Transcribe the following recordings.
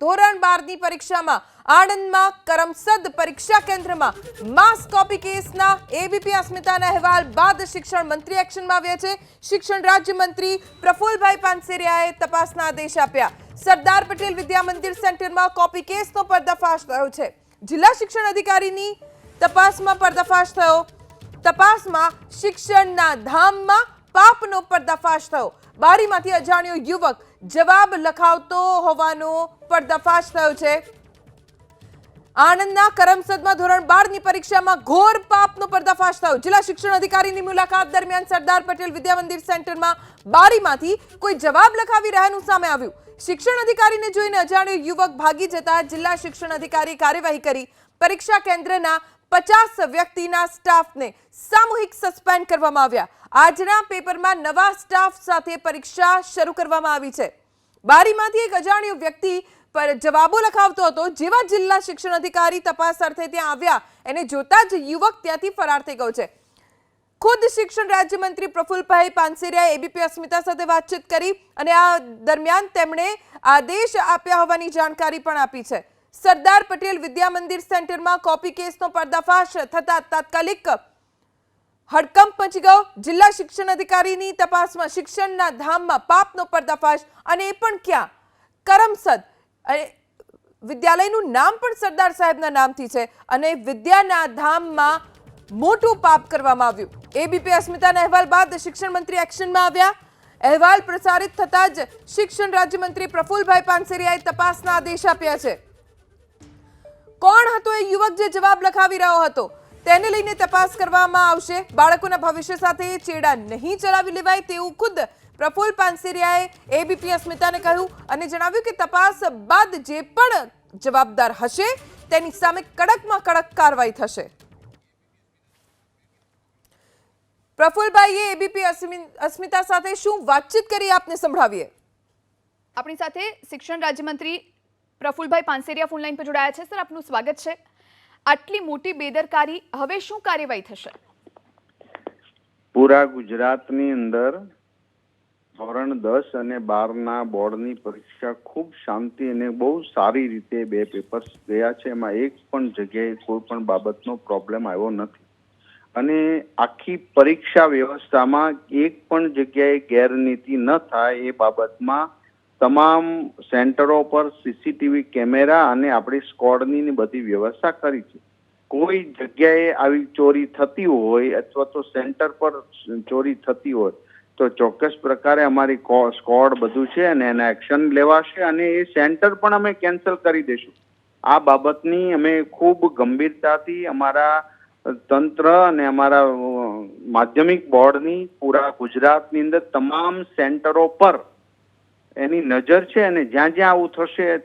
ધોરણ 12ની પરીક્ષામાં આણંદમાં કરમસદ પરીક્ષા કેન્દ્રમાં માસ કોપી કેસના એબીપી અસ્મિતાના અહેવાલ બાદ શિક્ષણ મંત્રી એક્શનમાં આવ્યા છે। શિક્ષણ રાજ્યમંત્રી પ્રફુલભાઈ પાનસેરિયાએ તપાસના આદેશ આપ્યા। સરદાર પટેલ વિદ્યા મંદિર સેન્ટરમાં કોપી કેસનો પર્દાફાશ થયો છે। જિલ્લા શિક્ષણ અધિકારીની તપાસમાં પર્દાફાશ થયો। તપાસમાં શિક્ષણના ધામમાં પાપનો પર્દાફાશ થયો। બારીમાંથી અજાણ્યો યુવક જવાબ લખાવતો હોવાનો પર્દાફાશ થયો છે। આણંદના કરમસદમાં ધોરણ 12ની પરીક્ષામાં ઘોર પાપનો પર્દાફાશ થયો। જિલ્લા શિક્ષણ અધિકારીની મુલાકાત દરમિયાન સરદાર પટેલ વિદ્યા મંદિર સેન્ટરમાં બારીમાંથી કોઈ જવાબ લખાવી રહ્યાનું સામે આવ્યું। શિક્ષણ અધિકારીને જોઈને અજાણ્યો યુવક ભાગી જતા જિલ્લા શિક્ષણ અધિકારી કાર્યવાહી કરી પરીક્ષા કેન્દ્રના 50 વ્યક્તિના સ્ટાફને સામૂહિક સસ્પેન્ડ કરવામાં આવ્યા। આજના પેપરમાં નવા સ્ટાફ સાથે પરીક્ષા શરૂ કરવામાં આવી છે। બારીમાંથી એક અજાણ્યો વ્યક્તિ પર જવાબો લખાવતો હતો। જેવા જિલ્લા શિક્ષણ અધિકારી તપાસ અર્થે ત્યાં આવ્યા એને જોતા જ યુવક ત્યાંથી ફરાર થઈ ગયો છે। ખુદ શિક્ષણ રાજ્યમંત્રી પ્રફુલભાઈ પાનસેરિયાએ એબીપી અસ્મિતા સાથે વાતચીત કરી અને આ દરમિયાન તેમણે આદેશ આપ્યા હોવાની જાણકારી પણ આપી છે। સરદાર પટેલ વિદ્યા મંદિર સેન્ટરમાં કોપી કેસનો પર્દાફાશ થતા તાત્કાલિક હડકંપ મચી ગયો। જિલ્લા શિક્ષણ અધિકારીની તપાસમાં શિક્ષણના ધામમાં પાપનો પર્દાફાશ અને એ પણ ક્યાં કરમસદ। વિદ્યાલયનું નામ પણ સરદાર સાહેબના નામથી છે અને વિદ્યાના ધામમાં મોટું પાપ કરવામાં આવ્યું। એબીપી અસ્મિતાના અહેવાલ બાદ શિક્ષણ મંત્રી એક્શનમાં આવ્યા। અહેવાલ પ્રસારિત થતા જ શિક્ષણ રાજ્યમંત્રી પ્રફુલભાઈ પાનસેરિયાએ તપાસના આદેશ આપ્યા છે। કોણ હતો એ યુવક જે જવાબ લખાવી રહ્યો હતો તેને લઈને તપાસ કરવામાં આવશે। બાળકોના ભવિષ્ય સાથે ચેડા નહીં ચલાવી લેવાય તેવું ખુદ પ્રફુલ પાનસેરિયાએ એબીપી અસ્મિતાને કહ્યું અને જણાવ્યું કે તપાસ બાદ જે પણ જવાબદાર હશે તેની સામે કડકમાં કડક કાર્યવાહી થશે। પ્રફુલભાઈએ એબીપી અસ્મિતા સાથે શું વાતચીત કરી આપને સંભળાવીએ। આપણી સાથે શિક્ષણ રાજ્યમંત્રી પ્રફુલભાઈ પાનસેરિયા ફોન લાઈન પર જોડાયા છે। સર, આપનું સ્વાગત છે। આટલી મોટી બેદરકારી, હવે શું કાર્યવાહી થશે? પૂરા ગુજરાતની અંદર ધોરણ 10 અને 12ના બોર્ડની પરીક્ષા ખૂબ શાંતિ અને બહુ સારી રીતે બે પેપર્સ ગયા છે। એમાં એક પણ જગ્યાએ કોઈ પણ બાબતનો પ્રોબ્લેમ આવ્યો નથી અને આખી પરીક્ષા વ્યવસ્થામાં એક પણ જગ્યાએ ગેરનીતિ ન થાય એ બાબતમાં તમામ સેન્ટરો પર સીસીટીવી કેમેરા અને આપણી સ્કોડની બધી વ્યવસ્થા કરી છે। કોઈ જગ્યાએ આવી ચોરી થતી હોય અથવા તો સેન્ટર પર ચોરી થતી હોય તો ચોક્કસ પ્રકારે અમારી સ્કોડ બધું છે અને એના એક્શન લેવાશે અને એ સેન્ટર પણ અમે કેન્સલ કરી દઈશું। આ બાબતની અમે ખૂબ ગંભીરતાથી અમારા તંત્ર અને અમારા માધ્યમિક બોર્ડની પૂરા ગુજરાતની અંદર તમામ સેન્ટરો પર એની નજર છે અને જ્યાં જ્યાં આવું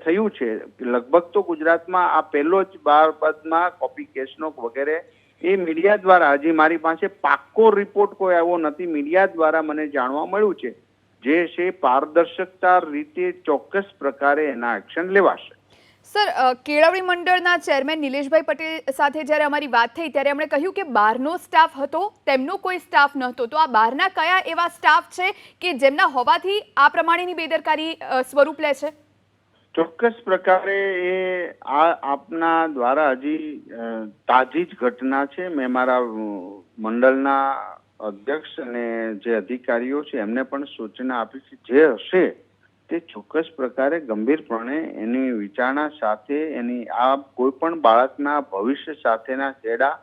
થયું છે લગભગ તો ગુજરાતમાં આ પહેલો જ બાબતમાં કોપી કેસનો વગેરે એ મીડિયા દ્વારા, હજી મારી પાસે પાક્કો રિપોર્ટ કોઈ આવ્યો નથી, મીડિયા દ્વારા મને જાણવા મળ્યું છે જે છે પારદર્શકતા રીતે ચોક્કસ પ્રકારે એના એક્શન લેવાશે। સર, કેળવણી મંડળના ચેરમેન નિલેશભાઈ પટેલ સાથે જ્યારે અમારી વાત થઈ ત્યારે એમણે કહ્યું કે બહારનો સ્ટાફ હતો, તેમનો કોઈ સ્ટાફ નહોતો। તો આ બહારના કયા એવા સ્ટાફ છે કે જેમના હોવાથી આ પ્રમાણેની બેદરકારી સ્વરૂપ લે છે? ચોક્કસ પ્રકારે એ આપના દ્વારા હજી તાજી જ ઘટના છે। મેં મારા મંડળના અધ્યક્ષ અને જે અધિકારીઓ છે એમને પણ સૂચના આપી છે। જે હશે તે ચોક્કસ પ્રકારે ગંભીરપણે એની વિચારણા સાથે એની આ કોઈ પણ બાળકના ભવિષ્ય સાથેના ચેડા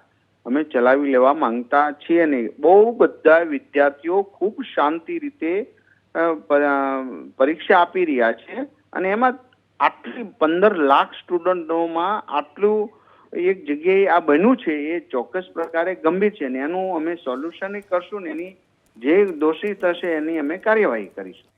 અમે ચલાવી લેવા માંગતા છીએ નહીં। બહુ બધા વિદ્યાર્થીઓ ખૂબ શાંતિ રીતે પરીક્ષા આપી રહ્યા છે અને એમાં આટલી 15 લાખ સ્ટુડન્ટોમાં આટલું એક જગ્યાએ આ બન્યું છે એ ચોક્કસ પ્રકારે ગંભીર છે ને એનું અમે સોલ્યુશન કરશું ને એની જે દોષિત હશે એની અમે કાર્યવાહી કરીશું।